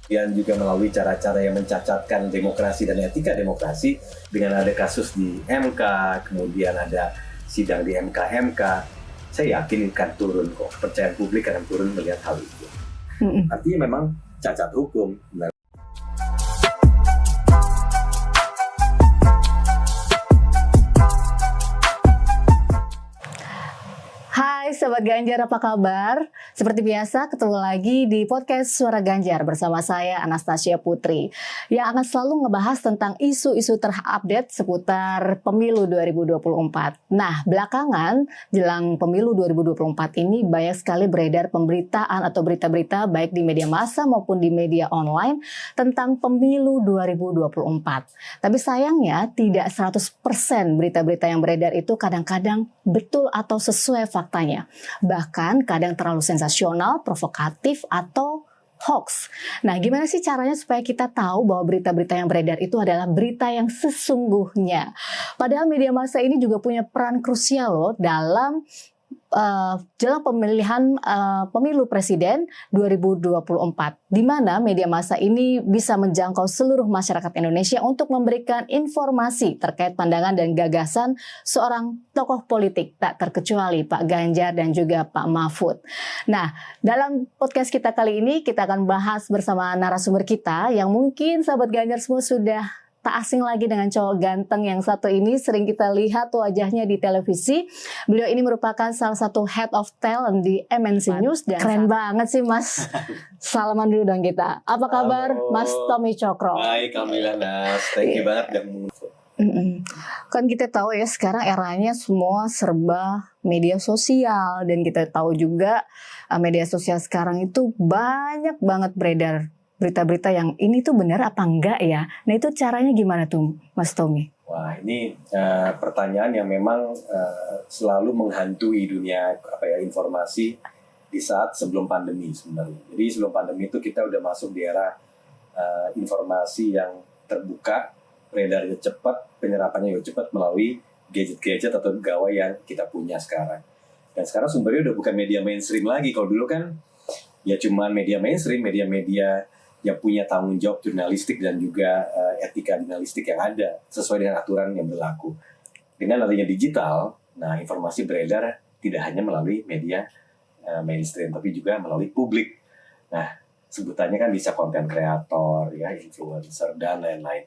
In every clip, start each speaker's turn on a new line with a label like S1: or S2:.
S1: dan juga melalui cara-cara yang mencacatkan demokrasi dan etika demokrasi dengan ada kasus di MK, kemudian ada sidang di MK, saya yakin akan turun kok, kepercayaan publik akan turun melihat hal itu. Artinya memang cacat hukum.
S2: Hai Sobat Ganjar, apa kabar? Seperti biasa, ketemu lagi di podcast Suara Ganjar bersama saya Anastasia Putri yang akan selalu ngebahas tentang isu-isu terupdate seputar pemilu 2024. Nah, belakangan jelang pemilu 2024 ini banyak sekali beredar pemberitaan atau berita-berita baik di media massa maupun di media online tentang pemilu 2024. Tapi sayangnya tidak 100% berita-berita yang beredar itu kadang-kadang betul atau sesuai faktanya. Bahkan kadang terlalu sensasional, provokatif, atau hoax. Nah, gimana sih caranya supaya kita tahu bahwa berita-berita yang beredar itu adalah berita yang sesungguhnya? Padahal media massa ini juga punya peran krusial loh dalam jelang pemilihan pemilu presiden 2024, di mana media massa ini bisa menjangkau seluruh masyarakat Indonesia untuk memberikan informasi terkait pandangan dan gagasan seorang tokoh politik, tak terkecuali Pak Ganjar dan juga Pak Mahfud. Nah, dalam podcast kita kali ini kita akan bahas bersama narasumber kita yang mungkin sahabat Ganjar semua sudah tak asing lagi dengan cowok ganteng yang satu ini, sering kita lihat wajahnya di televisi. Beliau ini merupakan salah satu head of talent di MNC News dan keren banget sih Mas. Salaman dulu dong kita. Apa kabar?
S1: Halo.
S2: Mas Tommy Cokro?
S1: Baik, alhamdulillah Nas. Thank you banget udah mengundang.
S2: Kan kita tahu ya sekarang eranya semua serba media sosial, dan kita tahu juga media sosial sekarang itu banyak banget beredar berita-berita yang ini tuh benar apa enggak ya. Nah, itu caranya gimana tuh Mas Tommy?
S1: Wah, ini pertanyaan yang memang selalu menghantui dunia informasi di saat sebelum pandemi sebenarnya. Jadi sebelum pandemi itu kita udah masuk di era informasi yang terbuka, beredarnya cepat, penyerapannya juga cepat melalui gadget-gadget atau gawai yang kita punya sekarang. Dan sekarang sumbernya udah bukan media mainstream lagi. Kalau dulu kan ya cuman media mainstream, media-media yang punya tanggung jawab jurnalistik dan juga etika jurnalistik yang ada sesuai dengan aturan yang berlaku. Dengan adanya digital, nah informasi beredar tidak hanya melalui media mainstream, tapi juga melalui publik. Nah, sebutannya kan bisa konten kreator, ya, influencer, dan lain-lain.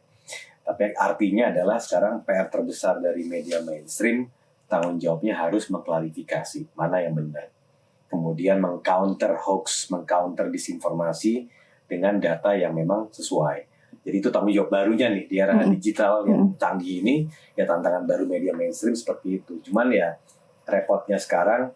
S1: Tapi artinya adalah sekarang PR terbesar dari media mainstream, tanggung jawabnya harus mengklarifikasi mana yang benar. Kemudian mengcounter hoax, mengcounter disinformasi dengan data yang memang sesuai. Jadi itu tanggung jawab barunya nih di era digital yang canggih ini, ya tantangan baru media mainstream seperti itu. Cuman ya repotnya sekarang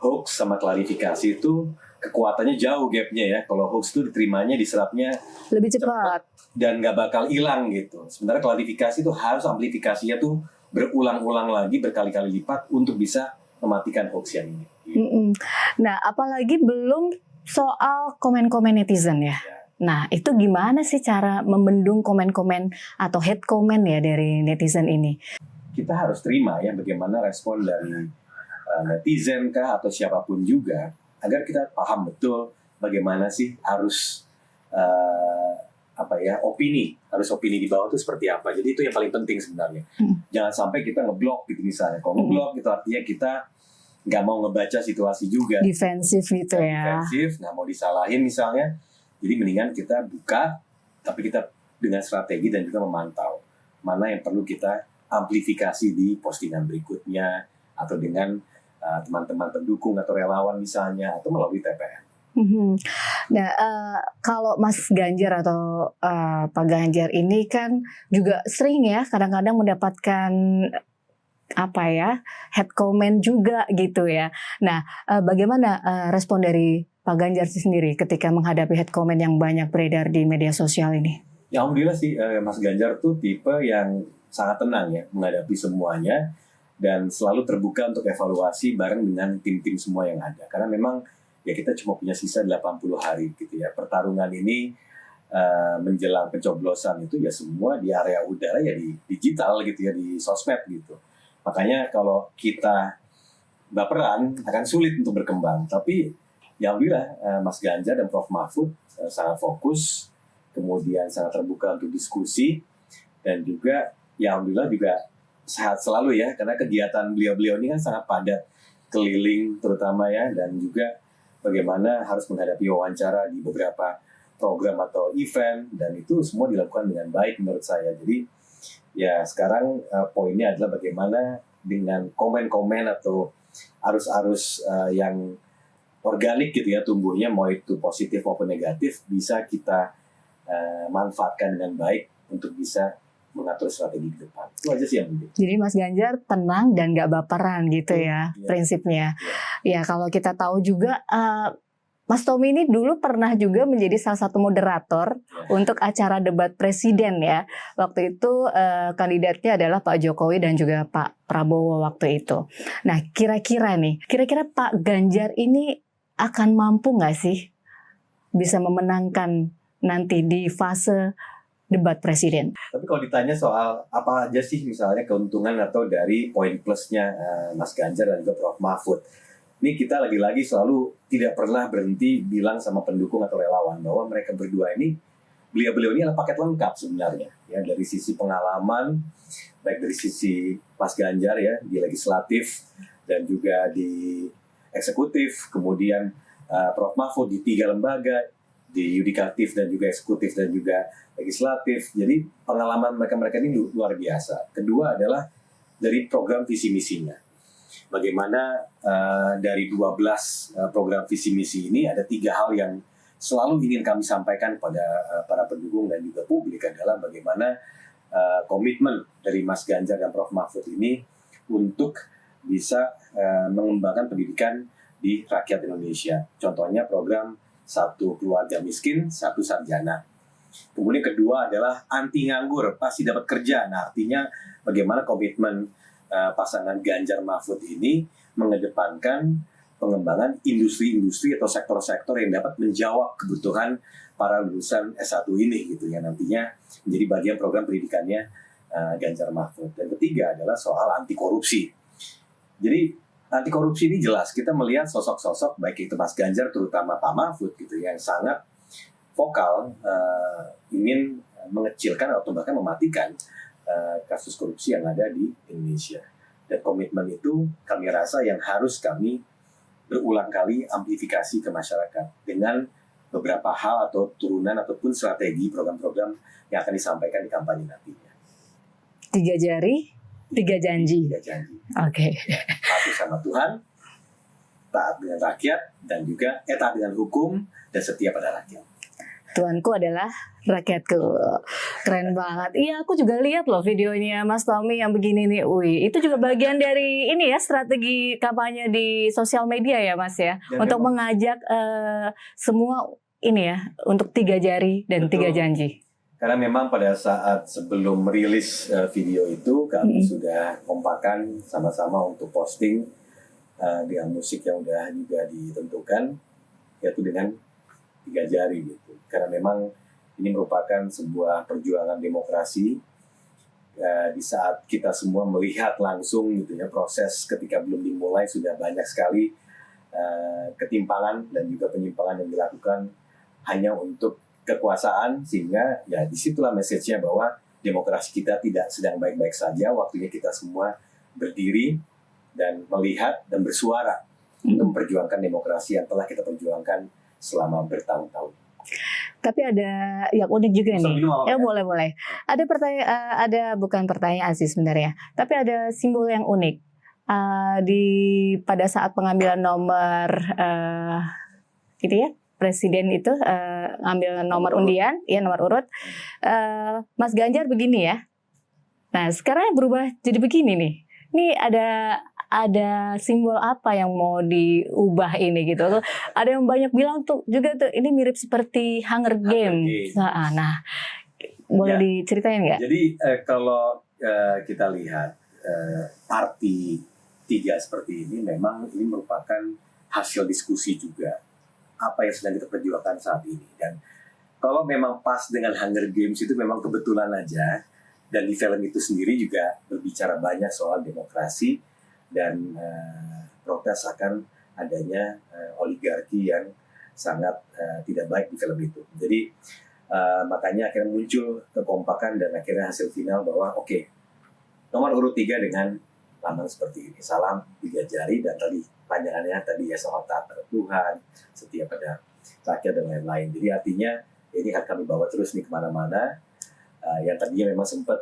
S1: hoax sama klarifikasi itu kekuatannya jauh gapnya ya. Kalau hoax itu diterimanya, diserapnya
S2: Lebih cepat
S1: dan nggak bakal hilang gitu. Sementara klarifikasi itu harus amplifikasinya tuh berulang-ulang lagi, berkali-kali lipat untuk bisa mematikan hoax yang ini.
S2: Nah, apalagi belum soal komen-komen netizen ya. Nah, itu gimana sih cara membendung komen-komen atau hate comment ya dari netizen ini?
S1: Kita harus terima ya bagaimana respon dari netizen kah atau siapapun juga, agar kita paham betul bagaimana sih harus opini di bawah itu seperti apa. Jadi itu yang paling penting sebenarnya. Jangan sampai kita ngeblok gitu misalnya. Kalau ngeblok itu artinya kita nggak mau ngebaca situasi juga.
S2: Defensif gitu ya.
S1: Defensif, nggak mau disalahin misalnya. Jadi mendingan kita buka, tapi kita dengan strategi dan juga memantau mana yang perlu kita amplifikasi di postingan berikutnya, atau dengan teman-teman pendukung atau relawan misalnya, atau melalui TPN.
S2: Nah, kalau Mas Ganjar atau Pak Ganjar ini kan juga sering ya kadang-kadang mendapatkan hate comment juga gitu ya. Nah, bagaimana respon dari Pak Ganjar sendiri ketika menghadapi hate comment yang banyak beredar di media sosial ini?
S1: Ya alhamdulillah sih Mas Ganjar tuh tipe yang sangat tenang ya menghadapi semuanya, dan selalu terbuka untuk evaluasi bareng dengan tim-tim semua yang ada. Karena memang ya kita cuma punya sisa 80 hari gitu ya. Pertarungan ini menjelang pencoblosan itu ya semua di area udara ya di digital gitu ya, di sosmed gitu. Makanya kalau kita baperan akan sulit untuk berkembang. Tapi ya alhamdulillah Mas Ganjar dan Prof Mahfud sangat fokus, kemudian sangat terbuka untuk diskusi, dan juga ya alhamdulillah juga sehat selalu ya, karena kegiatan beliau-beliau ini kan sangat padat, keliling terutama ya, dan juga bagaimana harus menghadapi wawancara di beberapa program atau event, dan itu semua dilakukan dengan baik menurut saya. Jadi ya sekarang poinnya adalah bagaimana dengan komen-komen atau arus-arus yang organik gitu ya tumbuhnya, mau itu positif maupun negatif, bisa kita manfaatkan dengan baik untuk bisa mengatur strategi ke depan. Itu aja sih yang penting.
S2: Jadi Mas Ganjar tenang dan gak baperan gitu ya prinsipnya. Ya kalau kita tahu juga Mas Tommy ini dulu pernah juga menjadi salah satu moderator untuk acara debat presiden ya. Waktu itu kandidatnya adalah Pak Jokowi dan juga Pak Prabowo waktu itu. Nah kira-kira Pak Ganjar ini akan mampu nggak sih bisa memenangkan nanti di fase debat presiden?
S1: Tapi kalau ditanya soal apa aja sih misalnya keuntungan atau dari poin plusnya Mas Ganjar dan juga Prof Mahfud, ini kita lagi-lagi selalu tidak pernah berhenti bilang sama pendukung atau relawan bahwa mereka berdua ini, beliau-beliau ini adalah paket lengkap sebenarnya ya, dari sisi pengalaman, baik dari sisi Mas Ganjar ya di legislatif dan juga di eksekutif, kemudian Prof Mahfud di 3 lembaga, di yudikatif dan juga eksekutif dan juga legislatif. Jadi pengalaman mereka ini luar biasa. Kedua adalah dari program visi misinya. Bagaimana dari 12 program visi misi ini ada 3 hal yang selalu ingin kami sampaikan kepada para pendukung dan juga publik adalah bagaimana komitmen dari Mas Ganjar dan Prof Mahfud ini untuk bisa mengembangkan pendidikan di rakyat Indonesia. Contohnya program 1 keluarga miskin, 1 sarjana. Kemudian kedua adalah anti nganggur, pasti dapat kerja. Nah artinya bagaimana komitmen pasangan Ganjar Mahfud ini mengedepankan pengembangan industri-industri atau sektor-sektor yang dapat menjawab kebutuhan para lulusan S1 ini gitu ya, nantinya menjadi bagian program pendidikannya Ganjar Mahfud. Dan ketiga adalah soal anti korupsi. Jadi anti korupsi ini jelas kita melihat sosok-sosok baik itu Mas Ganjar terutama Pak Mahfud gitu yang sangat vokal ingin mengecilkan atau bahkan mematikan kasus korupsi yang ada di Indonesia. Dan komitmen itu kami rasa yang harus kami berulang kali amplifikasi ke masyarakat dengan beberapa hal atau turunan ataupun strategi program-program yang akan disampaikan di kampanye nantinya.
S2: 3 jari, 3 janji.
S1: 3 janji.
S2: Oke.
S1: Patuh sama Tuhan, taat dengan rakyat, dan juga taat dengan hukum dan setia pada rakyat.
S2: Tuanku adalah rakyatku. Keren banget. Iya, aku juga lihat loh videonya Mas Tommy yang begini nih. Wih, itu juga bagian dari ini ya, strategi kampanye di sosial media ya Mas ya.
S1: Dan
S2: untuk
S1: memang,
S2: mengajak semua ini ya, untuk 3 jari dan
S1: betul.
S2: 3 janji.
S1: Karena memang pada saat sebelum merilis video itu, kami sudah kompakan sama-sama untuk posting dengan musik yang udah juga ditentukan, yaitu dengan 3 jari gitu. Karena memang ini merupakan sebuah perjuangan demokrasi di saat kita semua melihat langsung gitu ya, proses ketika belum dimulai sudah banyak sekali ketimpangan dan juga penyimpangan yang dilakukan hanya untuk kekuasaan, sehingga ya disitulah message-nya bahwa demokrasi kita tidak sedang baik-baik saja. Waktunya kita semua berdiri dan melihat dan bersuara untuk memperjuangkan demokrasi yang telah kita perjuangkan selama bertahun-tahun.
S2: Tapi ada yang unik juga nih. Ya
S1: kan?
S2: boleh. Ada bukan pertanyaan sih sebenarnya. Tapi ada simbol yang unik pada saat pengambilan nomor gitu ya, presiden itu ngambil nomor undian, ya nomor urut. Mas Ganjar begini ya. Nah sekarang berubah jadi begini nih. Ini ada simbol apa yang mau diubah ini gitu. Ada yang banyak bilang tuh juga tuh ini mirip seperti Hunger Games. Nah, boleh diceritain nggak?
S1: Jadi kalau kita lihat arti 3 seperti ini, memang ini merupakan hasil diskusi juga apa yang sedang kita perjuangkan saat ini. Dan kalau memang pas dengan Hunger Games itu memang kebetulan aja. Dan di film itu sendiri juga berbicara banyak soal demokrasi dan protes akan adanya oligarki yang sangat tidak baik di film itu. Jadi makanya akhirnya muncul kekompakan dan akhirnya hasil final bahwa oke, nomor urut 3 dengan lambang seperti ini, salam 3 jari, dan tadi panjangannya tadi ya soal taat pada Tuhan, setia pada rakyat dan lain-lain. Jadi artinya ini akan kami bawa terus nih kemana-mana. Yang tadinya memang sempat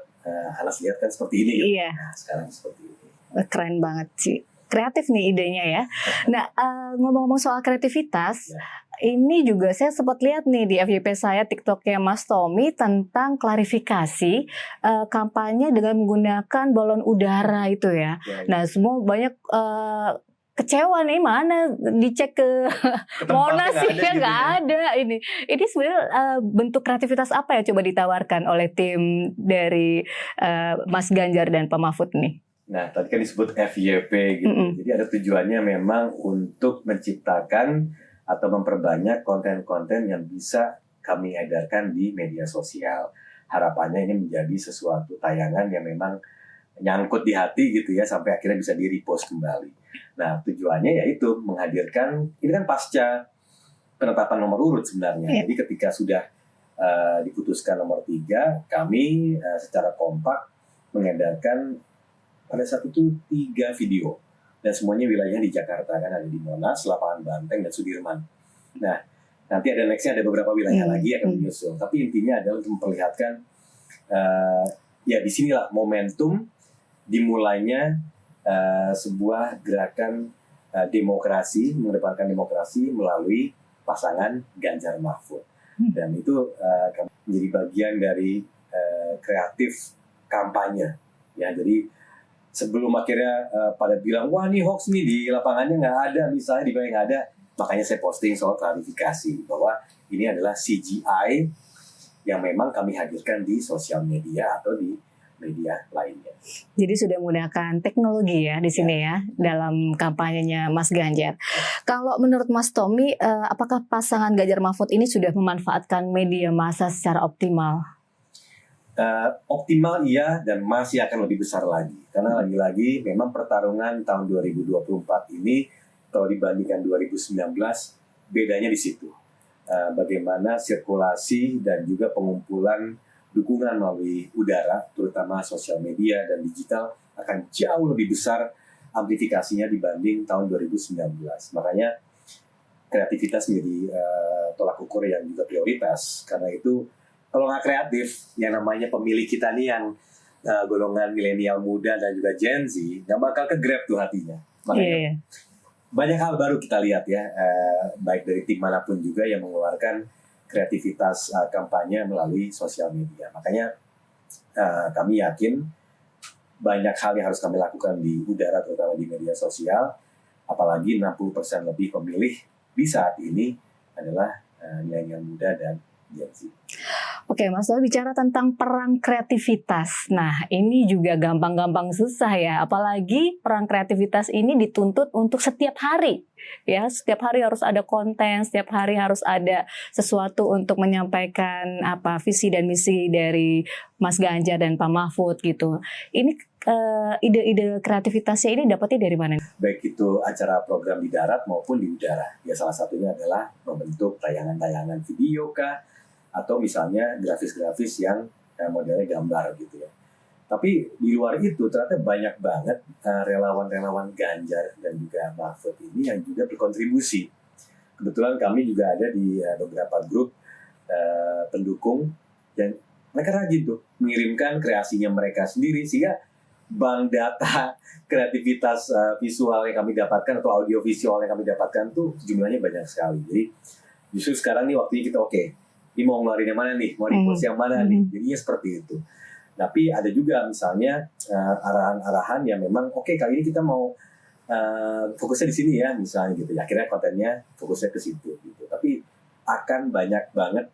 S1: Anas lihat kan seperti ini,
S2: Iya.
S1: Nah, sekarang seperti ini.
S2: Keren banget sih. Kreatif nih idenya ya. Nah, ngomong-ngomong soal kreativitas, ini juga saya sempat lihat nih di FYP saya TikToknya Mas Tommy tentang klarifikasi kampanye dengan menggunakan balon udara itu ya. Nah, semua banyak kecewa nih, mana dicek ke Monas sih ya nggak ada ini. Ini sebenarnya bentuk kreativitas apa ya coba ditawarkan oleh tim dari Mas Ganjar dan Pak Mahfud nih?
S1: Nah, tadi kan disebut FYP gitu. Jadi ada tujuannya memang untuk menciptakan atau memperbanyak konten-konten yang bisa kami edarkan di media sosial. Harapannya ini menjadi sesuatu tayangan yang memang nyangkut di hati gitu ya, sampai akhirnya bisa di-repost kembali. Nah, tujuannya yaitu menghadirkan, ini kan pasca penetapan nomor urut sebenarnya. Jadi ketika sudah diputuskan nomor 3, kami secara kompak mengedarkan pada saat itu 3 video. Dan semuanya wilayahnya di Jakarta, kan ada di Monas, Lapangan Banteng, dan Sudirman. Nah, nanti ada nextnya ada beberapa wilayah lagi yang akan menyusul. Tapi intinya adalah untuk memperlihatkan ya disinilah momentum dimulainya sebuah gerakan demokrasi, mengedepankan demokrasi melalui pasangan Ganjar Mahfud. Dan itu menjadi bagian dari kreatif kampanye. Ya, jadi sebelum akhirnya pada bilang, wah ini hoax nih, di lapangannya nggak ada, misalnya di bawah nggak ada, makanya saya posting soal klarifikasi bahwa ini adalah CGI yang memang kami hadirkan di sosial media atau di media lainnya.
S2: Jadi sudah menggunakan teknologi ya di sini ya dalam kampanyenya Mas Ganjar. Kalau menurut Mas Tommy, apakah pasangan Ganjar Mahfud ini sudah memanfaatkan media massa secara optimal?
S1: Optimal iya, dan masih akan lebih besar lagi. Karena lagi-lagi memang pertarungan tahun 2024 ini kalau dibandingkan 2019 bedanya di situ. Bagaimana sirkulasi dan juga pengumpulan dukungan melalui udara, terutama sosial media dan digital, akan jauh lebih besar amplifikasinya dibanding tahun 2019. Makanya kreativitas menjadi tolak ukur yang juga prioritas. Karena itu kalau nggak kreatif, yang namanya pemilih kita nih yang golongan milenial muda dan juga Gen Z, nggak bakal ke-grab tuh hatinya. Makanya banyak hal baru kita lihat ya, baik dari tim manapun juga yang mengeluarkan kreativitas kampanye melalui sosial media. Makanya kami yakin banyak hal yang harus kami lakukan di udara, terutama di media sosial. Apalagi 60% lebih pemilih di saat ini adalah milenial muda dan Gen Z.
S2: Oke, Mas Tommy bicara tentang perang kreativitas. Nah, ini juga gampang-gampang susah ya. Apalagi perang kreativitas ini dituntut untuk setiap hari. Ya, setiap hari harus ada konten, setiap hari harus ada sesuatu untuk menyampaikan visi dan misi dari Mas Ganjar dan Pak Mahfud gitu. Ini ide-ide kreativitasnya ini dapatnya dari mana?
S1: Baik itu acara program di darat maupun di udara. Ya, salah satunya adalah membentuk tayangan-tayangan video kah, atau misalnya grafis-grafis yang modelnya gambar gitu ya. Tapi di luar itu ternyata banyak banget relawan-relawan Ganjar dan juga Mahfud ini yang juga berkontribusi. Kebetulan kami juga ada di beberapa grup pendukung, dan mereka rajin tuh mengirimkan kreasinya mereka sendiri, sehingga bank data kreativitas visual yang kami dapatkan atau audio visual yang kami dapatkan tuh jumlahnya banyak sekali. Jadi justru sekarang nih waktunya kita ini mau ngeluarin yang mana nih, mau repost yang mana nih, jadinya seperti itu. Tapi ada juga misalnya arahan-arahan yang memang kali ini kita mau fokusnya di sini ya, misalnya gitu ya. Akhirnya kontennya fokusnya ke situ gitu. Tapi akan banyak banget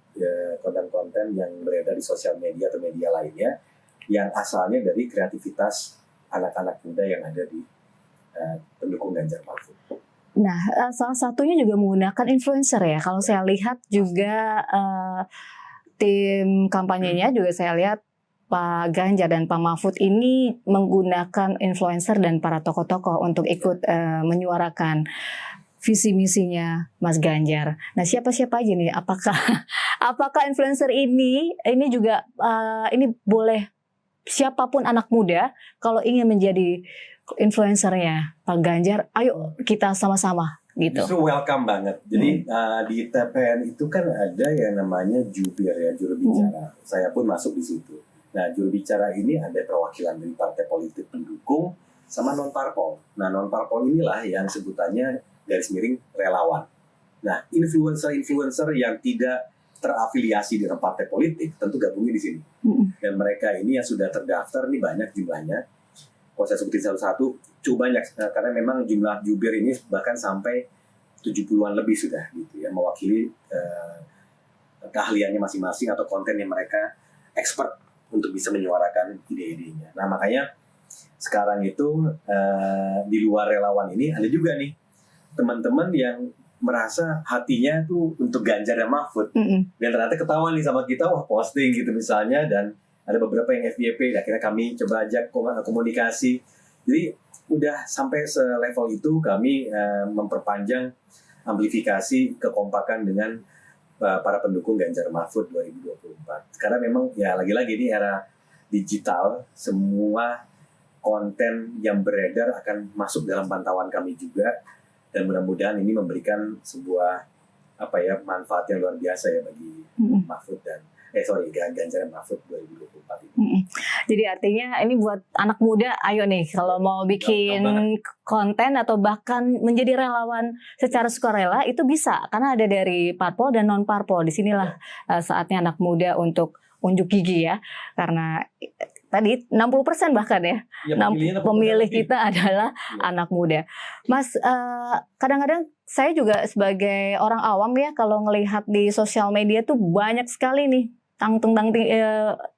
S1: konten-konten yang beredar di sosial media atau media lainnya yang asalnya dari kreativitas anak-anak muda yang ada di pendukung Ganjar Mahfud.
S2: Nah, salah satunya juga menggunakan influencer ya. Kalau saya lihat juga tim kampanyenya juga saya lihat Pak Ganjar dan Pak Mahfud ini menggunakan influencer dan para tokoh-tokoh untuk ikut menyuarakan visi misinya Mas Ganjar. Nah, siapa-siapa aja nih? Apakah influencer ini juga ini boleh siapapun anak muda kalau ingin menjadi influencernya Pak Ganjar, ayo kita sama-sama gitu.
S1: Justru welcome banget. Jadi di TPN itu kan ada yang namanya jubir ya, juru bicara. Saya pun masuk di situ. Nah, juru bicara ini ada perwakilan dari partai politik pendukung sama non-parpol. Nah, non-parpol inilah yang sebutannya garis miring relawan. Nah, influencer-influencer yang tidak terafiliasi dengan partai politik tentu gabungnya di sini. Dan mereka ini yang sudah terdaftar ini banyak jumlahnya. Kalau saya sebutin satu-satu, cukup banyak. Karena memang jumlah jubir ini bahkan sampai 70-an lebih sudah gitu ya, mewakili keahliannya masing-masing atau konten yang mereka expert untuk bisa menyuarakan ide-idenya. Nah, makanya sekarang itu di luar relawan ini ada juga nih teman-teman yang merasa hatinya tuh untuk Ganjar dan Mahfud. Dan ternyata ketahuan nih sama kita, wah posting gitu misalnya, dan ada beberapa yang FYP, akhirnya kami coba ajak komunikasi. Jadi udah sampai selevel itu kami memperpanjang amplifikasi kekompakan dengan para pendukung Ganjar Mahfud 2024. Karena memang ya lagi-lagi ini era digital, semua konten yang beredar akan masuk dalam pantauan kami juga, dan mudah-mudahan ini memberikan sebuah manfaat yang luar biasa ya bagi Mahfud dan Ganjar dan Mahfud 2024 ini.
S2: Jadi artinya ini buat anak muda, ayo nih kalau mau bikin konten atau bahkan menjadi relawan secara sukarela itu bisa, karena ada dari parpol dan non parpol. Disinilah saatnya anak muda untuk unjuk gigi ya, karena tadi 60% bahkan ya, pemilih kita adalah anak muda. Mas, kadang-kadang saya juga sebagai orang awam ya, kalau ngelihat di sosial media tuh banyak sekali nih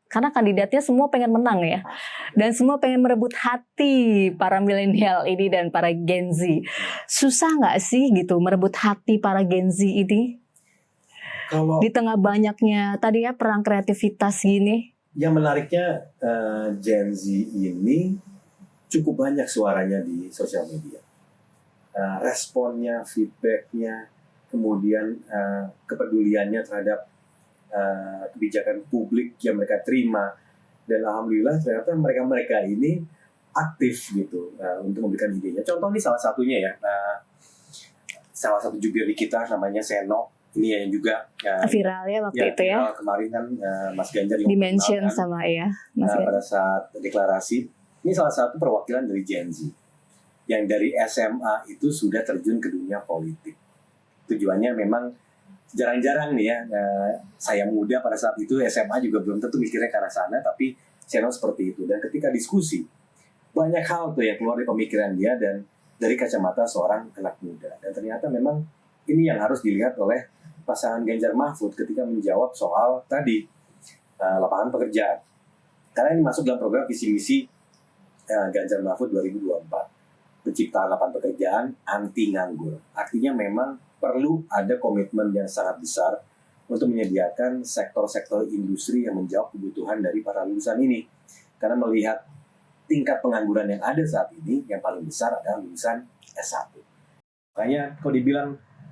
S2: karena kandidatnya semua pengen menang ya, dan semua pengen merebut hati para milenial ini dan para Gen Z. Susah nggak sih gitu merebut hati para Gen Z ini? Di tengah banyaknya tadi ya perang kreativitas gini.
S1: Yang menariknya Gen Z ini cukup banyak suaranya di sosial media. Responnya, feedbacknya, kemudian kepeduliannya terhadap kebijakan publik yang mereka terima, dan alhamdulillah ternyata mereka ini aktif gitu untuk memberikan idenya. Contoh ini salah satunya ya, salah satu jubir di kita namanya Seno, ini yang juga
S2: viral ya waktu itu ya.
S1: Kemarin kan Mas Ganjar yang
S2: dimention sama ya Mas
S1: pada saat deklarasi. Ini salah satu perwakilan dari Gen Z yang dari SMA itu sudah terjun ke dunia politik. Tujuannya memang jarang-jarang nih ya, saya muda pada saat itu SMA juga belum tentu mikirnya ke arah sana, tapi channel seperti itu. Dan ketika diskusi, banyak hal tuh yang keluar dari pemikiran dia dan dari kacamata seorang anak muda. Dan ternyata memang ini yang harus dilihat oleh pasangan Ganjar Mahfud ketika menjawab soal tadi lapangan pekerjaan. Karena ini masuk dalam program visi misi Ganjar Mahfud 2024. Penciptaan lapangan pekerjaan, anti nganggur. Artinya memang perlu ada komitmen yang sangat besar untuk menyediakan sektor-sektor industri yang menjawab kebutuhan dari para lulusan ini. Karena melihat tingkat pengangguran yang ada saat ini, yang paling besar adalah lulusan S1. Makanya kalau dibilang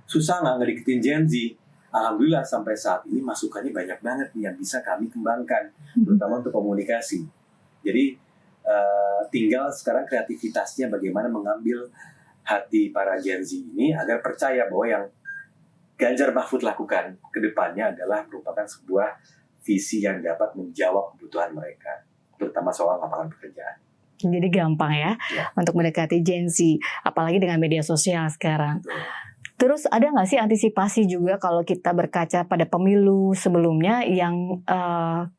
S1: susah nggak ngedeketin Gen Z, alhamdulillah sampai saat ini masukannya banyak banget nih yang bisa kami kembangkan, terutama untuk komunikasi. Jadi tinggal sekarang kreativitasnya bagaimana mengambil hati para Gen Z ini agar percaya bahwa yang Ganjar Mahfud lakukan ke depannya adalah merupakan sebuah visi yang dapat menjawab kebutuhan mereka, terutama soal lapangan pekerjaan.
S2: Jadi gampang ya untuk mendekati Gen Z, apalagi dengan media sosial sekarang.
S1: Betul.
S2: Terus ada nggak sih antisipasi juga kalau kita berkaca pada pemilu sebelumnya yang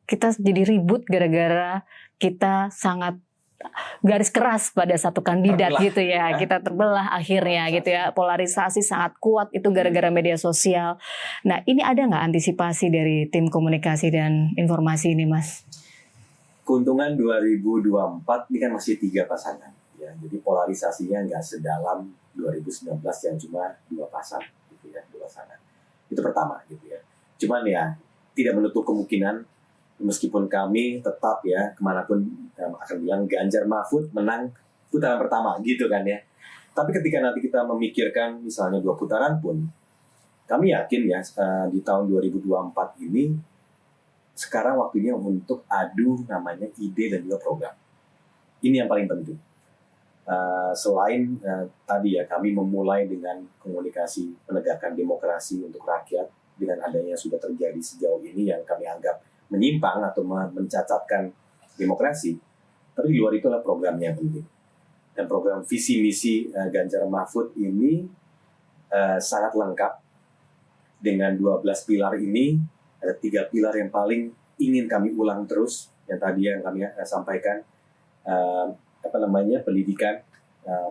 S2: kita jadi ribut gara-gara kita sangat garis keras pada satu kandidat terbelah, gitu ya. Kita terbelah akhirnya gitu ya. Polarisasi sangat kuat itu gara-gara media sosial. Nah, ini ada nggak antisipasi dari tim komunikasi dan informasi ini, Mas?
S1: Keuntungan 2024 ini kan masih 3 pasangan ya. Jadi polarisasinya nggak sedalam 2019 yang cuma 2 pasang gitu ya, 2 pasangan. Itu pertama gitu ya. Cuman ya tidak menutup kemungkinan meskipun kami tetap ya kemanapun akan bilang Ganjar Mahfud menang putaran pertama gitu kan ya. Tapi ketika nanti kita memikirkan misalnya 2 putaran pun, kami yakin ya di tahun 2024 ini sekarang waktunya untuk adu namanya ide dan juga program. Ini yang paling penting. Selain tadi ya kami memulai dengan komunikasi penegakan demokrasi untuk rakyat dengan adanya sudah terjadi sejauh ini yang kami anggap menyimpang atau mencacatkan demokrasi, tapi di luar itu adalah programnya yang penting. Dan program visi misi Ganjar Mahfud ini sangat lengkap dengan 12 pilar ini. Ada 3 pilar yang paling ingin kami ulang terus yang tadi yang kami sampaikan, pendidikan,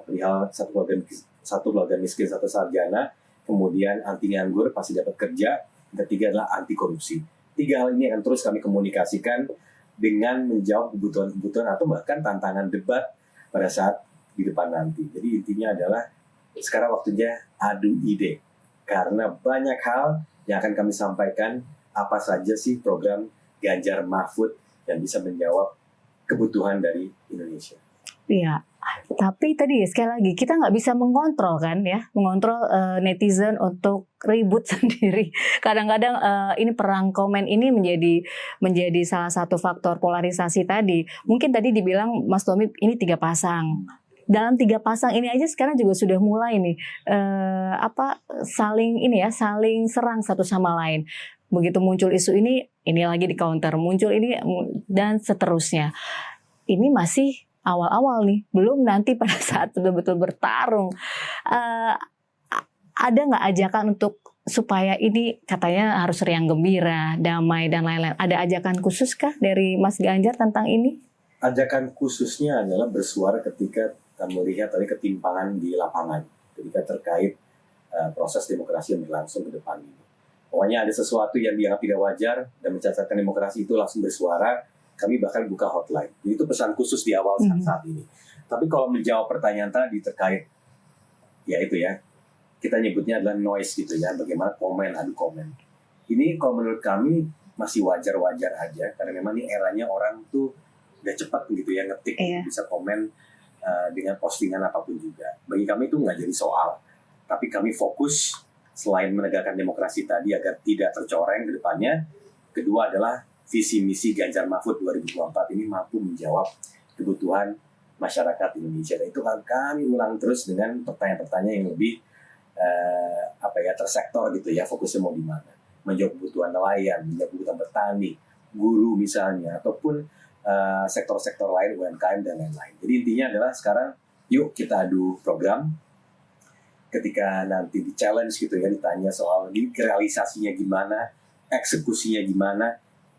S1: perihal satu keluarga miskin satu sarjana, kemudian anti nganggur pasti dapat kerja, yang ketiga adalah anti korupsi. 3 hal ini akan terus kami komunikasikan dengan menjawab kebutuhan-kebutuhan atau bahkan tantangan debat pada saat di depan nanti. Jadi intinya adalah sekarang waktunya adu ide, karena banyak hal yang akan kami sampaikan. Apa saja sih program Ganjar Mahfud yang bisa menjawab kebutuhan dari Indonesia?
S2: Iya, tapi tadi sekali lagi kita nggak bisa mengontrol kan ya, mengontrol netizen untuk ribut sendiri. Kadang-kadang ini perang komen ini menjadi salah satu faktor polarisasi tadi. Mungkin tadi dibilang Mas Tommy ini 3 pasang. Dalam 3 pasang ini aja sekarang juga sudah mulai nih saling serang satu sama lain. Begitu muncul isu ini lagi di counter, muncul ini dan seterusnya. Ini masih awal-awal nih, belum nanti pada saat betul-betul bertarung. Ada nggak ajakan untuk supaya ini katanya harus riang gembira, damai dan lain-lain? Ada ajakan khusus kah dari Mas Ganjar tentang ini?
S1: Ajakan khususnya adalah bersuara ketika melihat tadi ketimpangan di lapangan, ketika terkait proses demokrasi yang berlangsung ke depan ini. Pokoknya ada sesuatu yang dianggap tidak wajar dan mencacatkan demokrasi itu langsung bersuara. Kami bahkan buka hotline. Jadi itu pesan khusus di awal saat ini. Tapi kalau menjawab pertanyaan tadi terkait, ya itu ya, kita nyebutnya adalah noise gitu ya, bagaimana adu komen. Ini kalau menurut kami masih wajar-wajar aja, karena memang ini eranya orang tuh udah cepat gitu ya ngetik, bisa komen dengan postingan apapun juga. Bagi kami itu nggak jadi soal. Tapi kami fokus selain menegakkan demokrasi tadi agar tidak tercoreng ke depannya, kedua adalah visi misi Ganjar Mahfud 2024 ini mampu menjawab kebutuhan masyarakat Indonesia. Dan itu kami ulang terus dengan pertanyaan-pertanyaan yang lebih tersektor gitu ya, fokusnya mau di mana. Menjawab kebutuhan nelayan, menjawab kebutuhan petani, guru misalnya, ataupun sektor-sektor lain, UMKM dan lain-lain. Jadi intinya adalah sekarang yuk kita adu program. Ketika nanti di-challenge gitu ya, ditanya soal realisasinya gimana, eksekusinya gimana,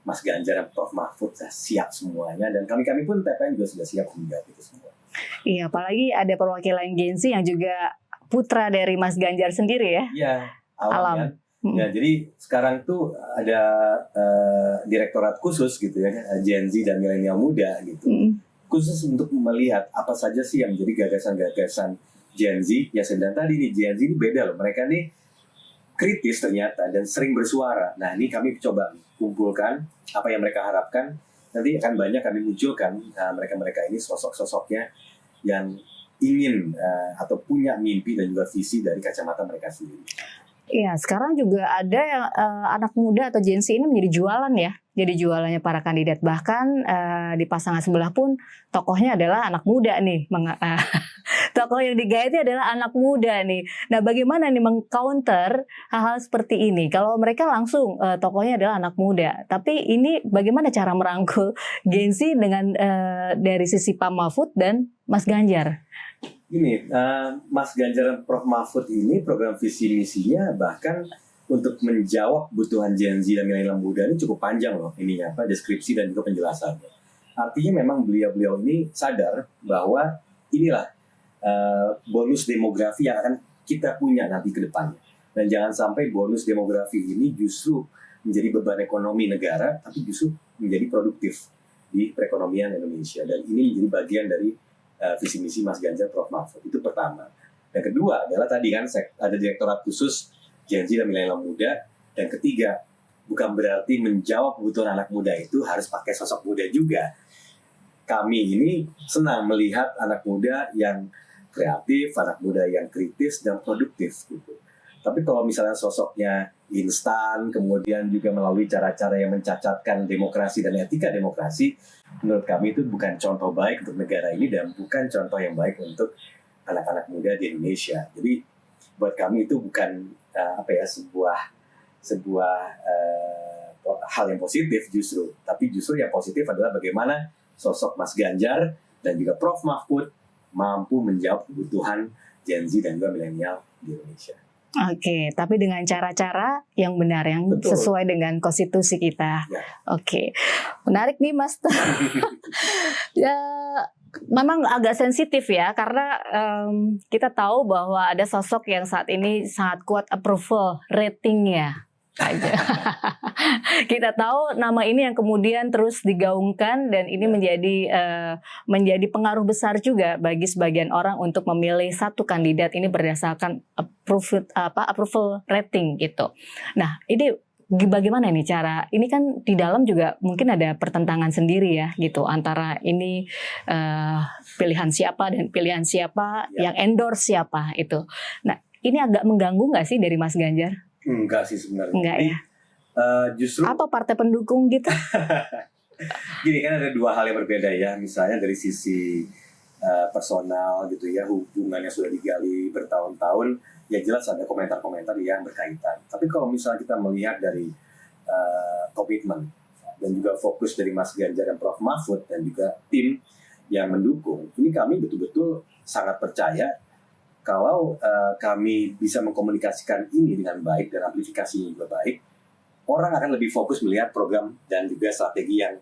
S1: Mas Ganjar dan Prof Mahfud sudah siap semuanya, dan kami pun TPN juga sudah siap menjawab itu semua.
S2: Iya, apalagi ada perwakilan Gen Z yang juga putra dari Mas Ganjar sendiri ya.
S1: Iya, Alam. Ya, jadi sekarang tuh ada direktorat khusus gitu ya, Gen Z dan milenial muda gitu. Khusus untuk melihat apa saja sih yang menjadi gagasan-gagasan Gen Z. Ya sedang tadi nih, Gen Z ini beda loh. Mereka nih kritis ternyata dan sering bersuara. Nah ini kami coba kumpulkan apa yang mereka harapkan. Nanti akan banyak kami munculkan mereka-mereka ini sosok-sosoknya yang ingin atau punya mimpi dan juga visi dari kacamata mereka sendiri.
S2: Iya, sekarang juga ada yang anak muda atau Gen Z ini menjadi jualan ya. Jadi jualannya para kandidat. Bahkan di pasangan sebelah pun tokohnya adalah anak muda nih. Tokoh yang digaetnya adalah anak muda nih. Nah, bagaimana nih meng-counter hal-hal seperti ini? Kalau mereka langsung tokohnya adalah anak muda. Tapi ini bagaimana cara merangkul Gen Z dengan dari sisi Pak Mahfud dan Mas Ganjar?
S1: Ini Mas Ganjar dan Prof Mahfud ini program visi misinya bahkan untuk menjawab kebutuhan Gen Z dan milenial muda ini cukup panjang loh ininya, deskripsi dan juga penjelasannya. Artinya memang beliau-beliau ini sadar bahwa inilah bonus demografi yang akan kita punya nanti ke depannya. Dan jangan sampai bonus demografi ini justru menjadi beban ekonomi negara, tapi justru menjadi produktif di perekonomian Indonesia. Dan ini menjadi bagian dari visi misi Mas Ganjar Prof Mahfud. Itu pertama. Yang kedua adalah tadi kan ada direktorat khusus Gen Z dan milenial muda. Dan ketiga, bukan berarti menjawab kebutuhan anak muda itu harus pakai sosok muda juga. Kami ini senang melihat anak muda yang kreatif, anak muda yang kritis dan produktif gitu. Tapi kalau misalnya sosoknya instan, kemudian juga melalui cara-cara yang mencacatkan demokrasi dan etika demokrasi, menurut kami itu bukan contoh baik untuk negara ini dan bukan contoh yang baik untuk anak-anak muda di Indonesia. Jadi buat kami itu bukan sebuah hal yang positif justru, tapi justru yang positif adalah bagaimana sosok Mas Ganjar dan juga Prof Mahfud mampu menjawab kebutuhan Gen Z dan juga milenial di Indonesia.
S2: Oke, tapi dengan cara-cara yang benar, yang
S1: Betul.
S2: sesuai dengan konstitusi kita.
S1: Ya.
S2: Oke, menarik nih Mas. Ya, memang agak sensitif ya, karena kita tahu bahwa ada sosok yang saat ini sangat kuat approval ratingnya. Aja. Kita tahu nama ini yang kemudian terus digaungkan dan ini menjadi pengaruh besar juga bagi sebagian orang untuk memilih satu kandidat ini berdasarkan approval rating gitu. Nah, ini bagaimana nih cara? Ini kan di dalam juga mungkin ada pertentangan sendiri ya gitu antara ini pilihan siapa dan pilihan siapa yang endorse siapa itu. Nah, ini agak mengganggu nggak sih dari Mas Ganjar?
S1: Enggak sih sebenarnya.
S2: Enggak ya.
S1: Justru
S2: apa partai pendukung gitu?
S1: Gini kan ada dua hal yang berbeda ya. Misalnya dari sisi personal gitu ya, hubungannya sudah digali bertahun-tahun, ya jelas ada komentar-komentar yang berkaitan. Tapi kalau misalnya kita melihat dari komitmen dan juga fokus dari Mas Ganjar dan Prof Mahfud dan juga tim yang mendukung, ini kami betul-betul sangat percaya kalau kami bisa mengkomunikasikan ini dengan baik dan amplifikasinya juga baik, orang akan lebih fokus melihat program dan juga strategi yang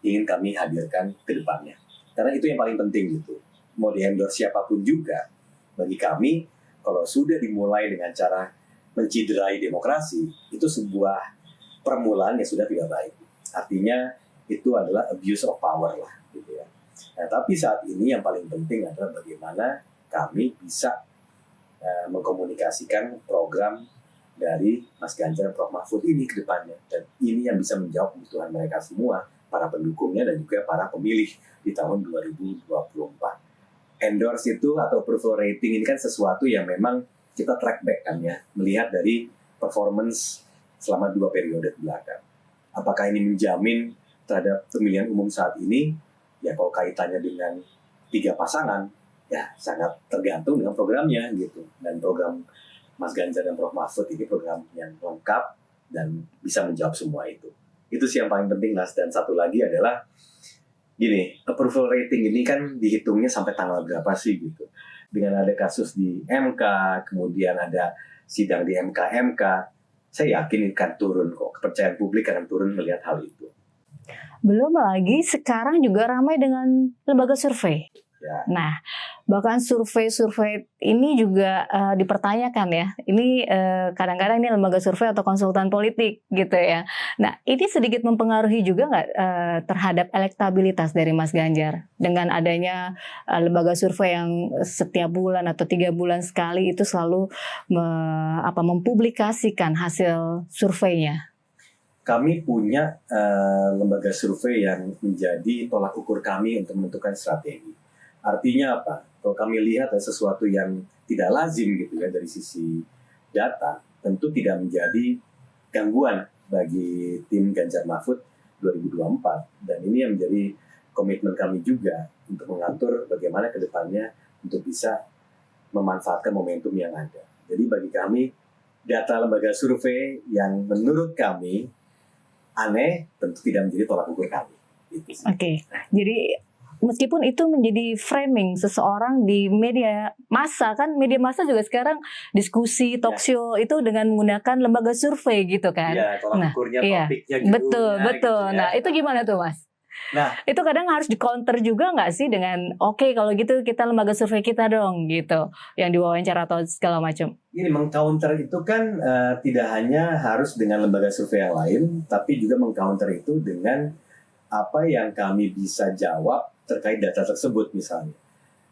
S1: ingin kami hadirkan ke depannya. Karena itu yang paling penting gitu. Mau di-endorse siapapun juga, bagi kami, kalau sudah dimulai dengan cara menciderai demokrasi, itu sebuah permulaan yang sudah tidak baik. Artinya, itu adalah abuse of power lah. Gitu ya. Nah, tapi saat ini yang paling penting adalah bagaimana kami bisa mengkomunikasikan program dari Mas Ganjar dan Prof Mahfud ini ke depannya. Dan ini yang bisa menjawab kebutuhan mereka semua, para pendukungnya dan juga para pemilih di tahun 2024. Endorse itu atau approval rating ini kan sesuatu yang memang kita track back kan ya, melihat dari performance selama 2 periode belakang. Apakah ini menjamin terhadap pemilihan umum saat ini? Ya kalau kaitannya dengan 3 pasangan, ya sangat tergantung dengan programnya gitu. Dan program Mas Ganjar dan Prof Mahfud ini program yang lengkap dan bisa menjawab semua itu. Itu sih yang paling penting, Mas. Dan satu lagi adalah gini, approval rating ini kan dihitungnya sampai tanggal berapa sih gitu. Dengan ada kasus di MK, kemudian ada sidang di MK, saya yakin akan turun kok. Kepercayaan publik akan turun melihat hal itu.
S2: Belum lagi sekarang juga ramai dengan lembaga survei.
S1: Ya.
S2: Nah, bahkan survei-survei ini juga dipertanyakan ya. Ini kadang-kadang ini lembaga survei atau konsultan politik gitu ya. Nah, ini sedikit mempengaruhi juga nggak terhadap elektabilitas dari Mas Ganjar dengan adanya lembaga survei yang setiap bulan atau 3 bulan sekali itu selalu mempublikasikan hasil surveinya.
S1: Kami punya lembaga survei yang menjadi tolak ukur kami untuk menentukan strategi. Artinya apa? Kalau kami lihat ada sesuatu yang tidak lazim gitu ya dari sisi data, tentu tidak menjadi gangguan bagi tim Ganjar Mahfud 2024. Dan ini yang menjadi komitmen kami juga untuk mengatur bagaimana ke depannya untuk bisa memanfaatkan momentum yang ada. Jadi bagi kami, data lembaga survei yang menurut kami aneh tentu tidak menjadi tolak ukur kami.
S2: Oke. Jadi meskipun itu menjadi framing seseorang di media massa, kan media massa juga sekarang diskusi talk show itu dengan menggunakan lembaga survei gitu kan.
S1: Iya, tolak ukurnya, topiknya
S2: gitu. Betul.
S1: Gitu ya.
S2: Nah, itu gimana tuh Mas?
S1: Nah,
S2: itu kadang harus di-counter juga nggak sih dengan oke, kalau gitu kita lembaga survei kita dong gitu, yang diwawancara atau segala macam.
S1: Ini meng-counter itu kan tidak hanya harus dengan lembaga survei yang lain, tapi juga meng-counter itu dengan apa yang kami bisa jawab terkait data tersebut misalnya.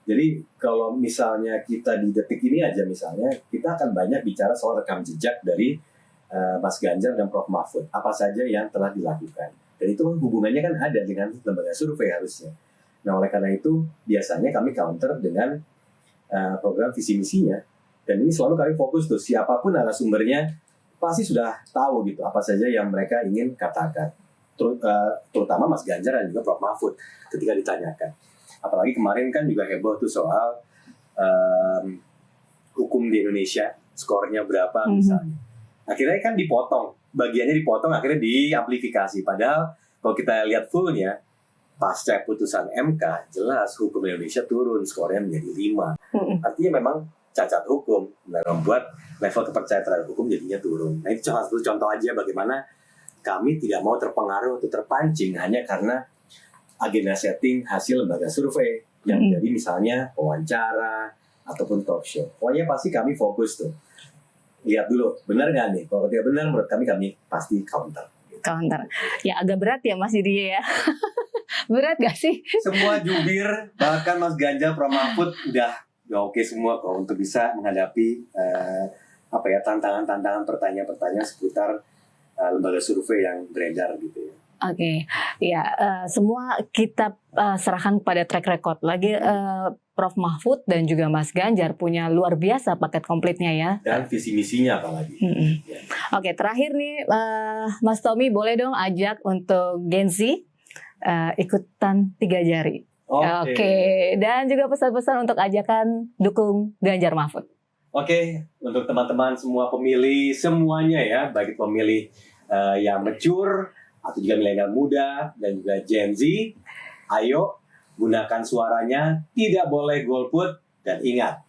S1: Jadi kalau misalnya kita di detik ini aja misalnya, kita akan banyak bicara soal rekam jejak dari Mas Ganjar dan Prof Mahfud. Apa saja yang telah dilakukan. Dan itu hubungannya kan ada dengan lembaga survei harusnya. Nah oleh karena itu biasanya kami counter dengan program visi misinya. Dan ini selalu kami fokus tuh, siapapun narasumbernya pasti sudah tahu gitu apa saja yang mereka ingin katakan. Terutama Mas Ganjar dan juga Prof Mahfud ketika ditanyakan. Apalagi kemarin kan juga heboh tuh soal hukum di Indonesia, skornya berapa misalnya. Akhirnya kan dipotong, bagiannya dipotong, akhirnya diamplifikasi. Padahal kalau kita lihat fullnya, pasca putusan MK, jelas hukum Indonesia turun, skornya menjadi 5. Artinya memang cacat hukum dan membuat level kepercayaan terhadap hukum jadinya turun. Nah itu salah satu contoh aja bagaimana kami tidak mau terpengaruh atau terpancing hanya karena agenda setting hasil lembaga survei yang jadi misalnya wawancara ataupun talk show. Pokoknya pasti kami fokus tuh. Lihat dulu, benar nggak nih? Kalau tidak benar, menurut kami pasti counter.
S2: Counter. Ya agak berat ya Mas Didi ya. Berat gak sih?
S1: Semua jubir, bahkan Mas Ganjar, Prof Mahfud udah oke semua kok untuk bisa menghadapi tantangan-tantangan pertanyaan-pertanyaan seputar lembaga survei yang beredar gitu ya.
S2: Oke, ya semua kita serahkan pada track record. Lagi Prof Mahfud dan juga Mas Ganjar punya luar biasa paket komplitnya ya. Dan
S1: visi misinya apalagi.
S2: Ya. Oke, terakhir nih Mas Tommy boleh dong ajak untuk Gen Z ikutan 3 jari. Oke, dan juga pesan-pesan untuk ajakan dukung Ganjar Mahfud.
S1: Oke, untuk teman-teman semua pemilih semuanya ya, baik pemilih yang mature atau juga milenial muda dan juga Gen Z, ayo gunakan suaranya, tidak boleh golput, dan ingat,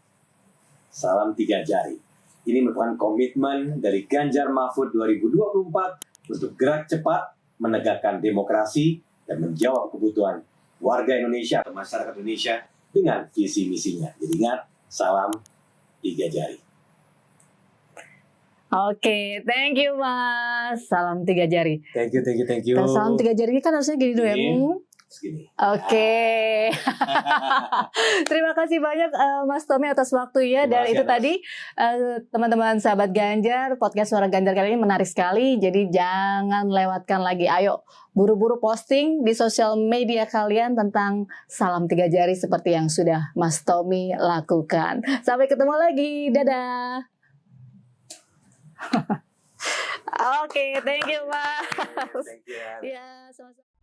S1: salam 3 jari. Ini merupakan komitmen dari Ganjar Mahfud 2024 untuk gerak cepat menegakkan demokrasi dan menjawab kebutuhan warga Indonesia atau masyarakat Indonesia dengan visi misinya. Jadi ingat, salam 3 jari.
S2: Oke, thank you Mas. Salam 3 jari.
S1: Thank you.
S2: Salam 3 jari kan harusnya gini dulu ya.
S1: Segini.
S2: Oke. Terima kasih banyak Mas Tommy atas waktunya. Dan itu tadi teman-teman sahabat Ganjar, podcast Suara Ganjar kali ini menarik sekali. Jadi jangan lewatkan lagi. Ayo buru-buru posting di sosial media kalian tentang salam 3 jari seperti yang sudah Mas Tommy lakukan. Sampai ketemu lagi. Dadah. Oke, thank you Mas.
S1: Thank you.
S2: Ya, sama-sama.